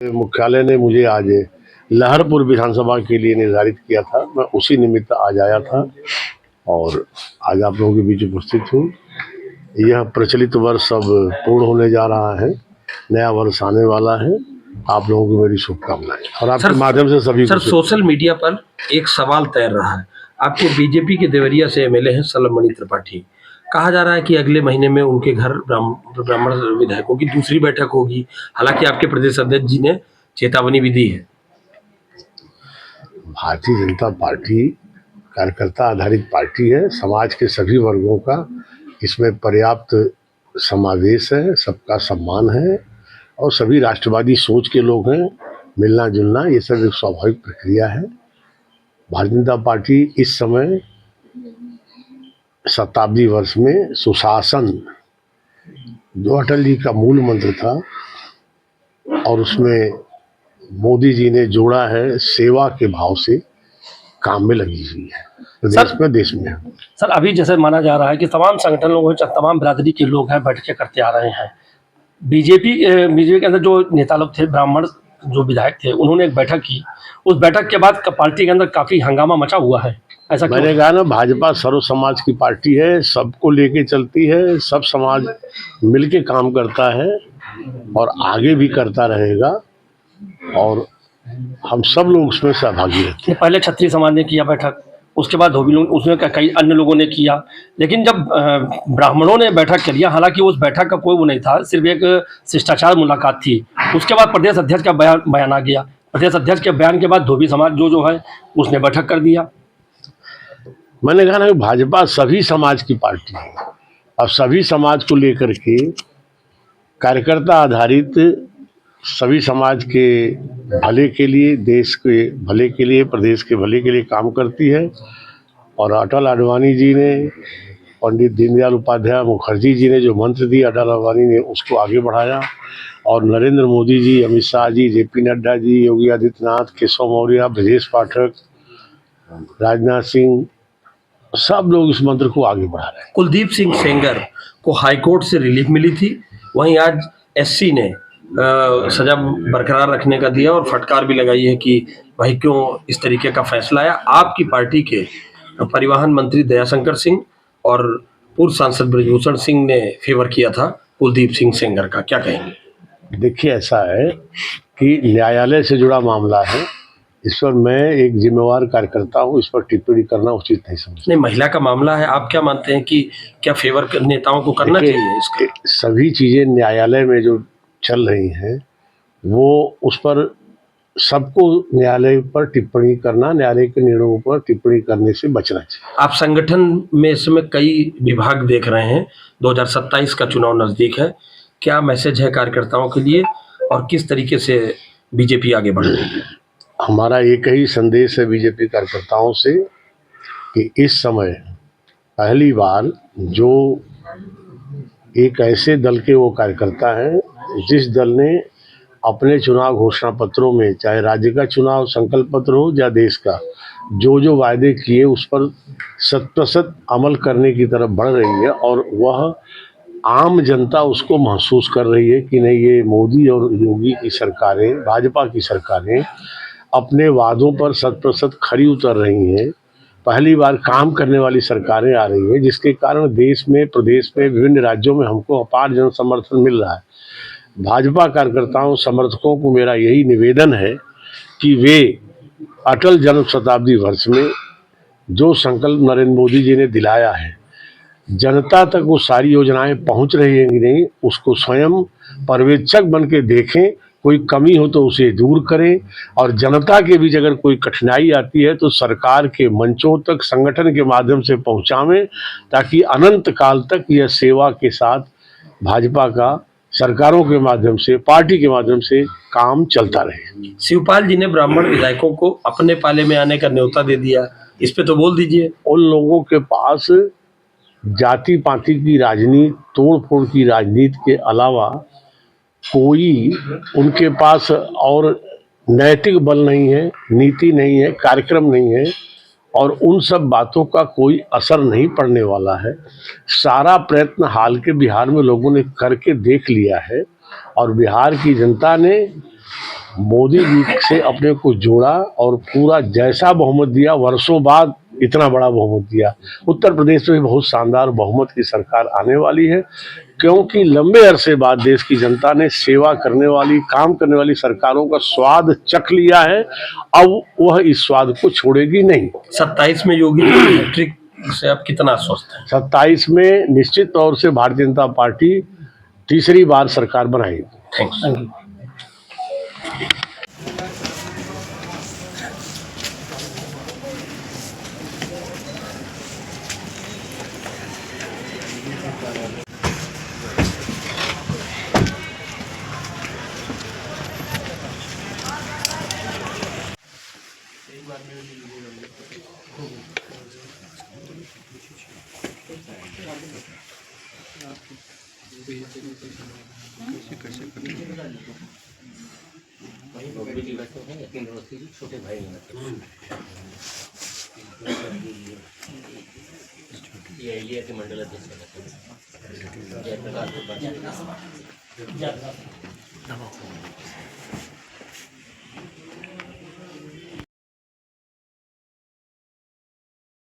मुख्यालय ने मुझे आज लहरपुर विधानसभा के लिए निर्धारित किया था। मैं उसी निमित्त आज आया था और आज आप लोगों के बीच उपस्थित हूँ। यह प्रचलित वर्ष अब पूर्ण होने जा रहा है, नया वर्ष आने वाला है। आप लोगों को मेरी शुभकामनाएं और आपके माध्यम से सभी सर, सोशल मीडिया पर एक सवाल तैर रहा है। आपके बीजेपी के देवरिया से एमएलए हैं सलमणि त्रिपाठी। कहा जा रहा है कि अगले महीने में उनके घर ब्राह्मण विधायकों की दूसरी बैठक होगी। हालांकि आपके प्रदेश अध्यक्ष जी ने चेतावनी भी दी है। भारतीय जनता पार्टी कार्यकर्ता आधारित पार्टी है। समाज के सभी वर्गों का इसमें पर्याप्त समावेश है, सबका सम्मान है और सभी राष्ट्रवादी सोच के लोग हैं। मिलना जुलना ये सब एक स्वाभाविक प्रक्रिया है। भारतीय जनता पार्टी इस समय शताब्दी वर्ष में सुशासन, जो अटल जी का मूल मंत्र था और उसमें मोदी जी ने जोड़ा है, सेवा के भाव से काम में लगी हुई है प्रदेश में, देश में। सर, अभी जैसे माना जा रहा है कि तमाम संगठन लोग, तमाम बिरादरी के लोग हैं, बैठकें करते आ रहे हैं। बीजेपी के अंदर जो नेता लोग थे, ब्राह्मण जो विधायक थे, उन्होंने एक बैठक की। उस बैठक के बाद पार्टी के अंदर काफी हंगामा मचा हुआ है। ऐसा मैंने कहा ना, भाजपा सर्व समाज की पार्टी है, सबको लेके चलती है, सब समाज मिलके काम करता है और आगे भी करता रहेगा और हम सब लोग उसमें सहभागी रहते हैं। पहले क्षत्रिय समाज ने किया बैठक, उसके बाद धोबी लोग, उसमें कई अन्य लोगों ने किया, लेकिन जब ब्राह्मणों ने बैठक कर लिया, हालांकि उस बैठक का कोई वो नहीं था, सिर्फ एक शिष्टाचार मुलाकात थी। उसके बाद प्रदेश अध्यक्ष का बयान आ गया। प्रदेश अध्यक्ष के बयान के बाद धोबी समाज जो है उसने बैठक कर दिया। मैंने कहा ना, भाजपा सभी समाज की पार्टी है और सभी समाज को लेकर के कार्यकर्ता आधारित सभी समाज के भले के लिए, देश के भले के लिए, प्रदेश के भले के लिए काम करती है। और अटल आडवाणी जी ने, पंडित दीनदयाल उपाध्याय मुखर्जी जी ने जो मंत्र दिया, अटल आडवाणी ने उसको आगे बढ़ाया और नरेंद्र मोदी जी, अमित शाह जी, जेपी नड्डा जी, योगी आदित्यनाथ, केशव मौर्य, ब्रजेश पाठक, राजनाथ सिंह, सब लोग इस मंत्र को आगे बढ़ा रहे हैं। कुलदीप सिंह सेंगर को हाईकोर्ट से रिलीफ मिली थी, वहीं आज एससी ने सजा बरकरार रखने का दिया और फटकार भी लगाई है कि भाई क्यों इस तरीके का फैसला आया। आपकी पार्टी के परिवहन मंत्री दयाशंकर सिंह और पूर्व सांसद ब्रजभूषण सिंह ने फेवर किया था कुलदीप सिंह सेंगर का, क्या कहेंगे? देखिए, ऐसा है कि न्यायालय से जुड़ा मामला है, इस पर मैं एक जिम्मेवार कार्यकर्ता हूँ, इस पर टिप्पणी करना उचित नहीं समझता। नहीं, महिला का मामला है, आप क्या मानते हैं कि क्या फेवर नेताओं को करना चाहिए इसका? सभी चीजें न्यायालय में जो चल रही हैं, वो उस पर सबको न्यायालय पर टिप्पणी करना, न्यायालय के निर्णयों पर टिप्पणी करने से बचना चाहिए। आप संगठन में इस समय कई विभाग देख रहे हैं, 2027 का चुनाव नजदीक है, क्या मैसेज है कार्यकर्ताओं के लिए और किस तरीके से बीजेपी आगे बढ़ रही है? हमारा एक ही संदेश है बीजेपी कार्यकर्ताओं से कि इस समय पहली बार जो एक ऐसे दल के वो कार्यकर्ता हैं जिस दल ने अपने चुनाव घोषणा पत्रों में, चाहे राज्य का चुनाव संकल्प पत्र हो या देश का, जो वायदे किए उस पर 100% अमल करने की तरफ बढ़ रही है और वह आम जनता उसको महसूस कर रही है कि नहीं, ये मोदी और योगी की सरकारें, भाजपा की सरकारें अपने वादों पर 100% खरी उतर रही हैं। पहली बार काम करने वाली सरकारें आ रही हैं, जिसके कारण देश में, प्रदेश में, विभिन्न राज्यों में हमको अपार जन समर्थन मिल रहा है। भाजपा कार्यकर्ताओं, समर्थकों को मेरा यही निवेदन है कि वे अटल जन्म शताब्दी वर्ष में जो संकल्प नरेंद्र मोदी जी ने दिलाया है, जनता तक वो सारी योजनाएं पहुंच रही हैं कि नहीं, उसको स्वयं पर्यवेक्षक बन के देखें, कोई कमी हो तो उसे दूर करें और जनता के बीच अगर कोई कठिनाई आती है तो सरकार के मंचों तक, संगठन के माध्यम से पहुंचावें, ताकि अनंत काल तक यह सेवा के साथ भाजपा का सरकारों के माध्यम से, पार्टी के माध्यम से काम चलता रहे। शिवपाल जी ने ब्राह्मण विधायकों को अपने पाले में आने का न्योता दे दिया, इस पे तो बोल दीजिए। उन लोगों के पास जाति पाति की राजनीति, तोड़ फोड़ की राजनीति के अलावा कोई उनके पास और नैतिक बल नहीं है, नीति नहीं है, कार्यक्रम नहीं है और उन सब बातों का कोई असर नहीं पड़ने वाला है। सारा प्रयत्न हाल के बिहार में लोगों ने करके देख लिया है और बिहार की जनता ने मोदी जी से अपने को जोड़ा और पूरा जैसा बहुमत दिया, वर्षों बाद इतना बड़ा बहुमत दिया। उत्तर प्रदेश में भी बहुत शानदार बहुमत की सरकार आने वाली है, क्योंकि लंबे अरसे बाद देश की जनता ने सेवा करने वाली, काम करने वाली सरकारों का स्वाद चख लिया है। अब वह इस स्वाद को छोड़ेगी नहीं। 27 में योगी जी की हैट्रिक से आप कितना आश्वस्त हैं? 27 में निश्चित तौर से भारतीय जनता पार्टी तीसरी बार सरकार बनाएगी। थैंक्स। Thank you.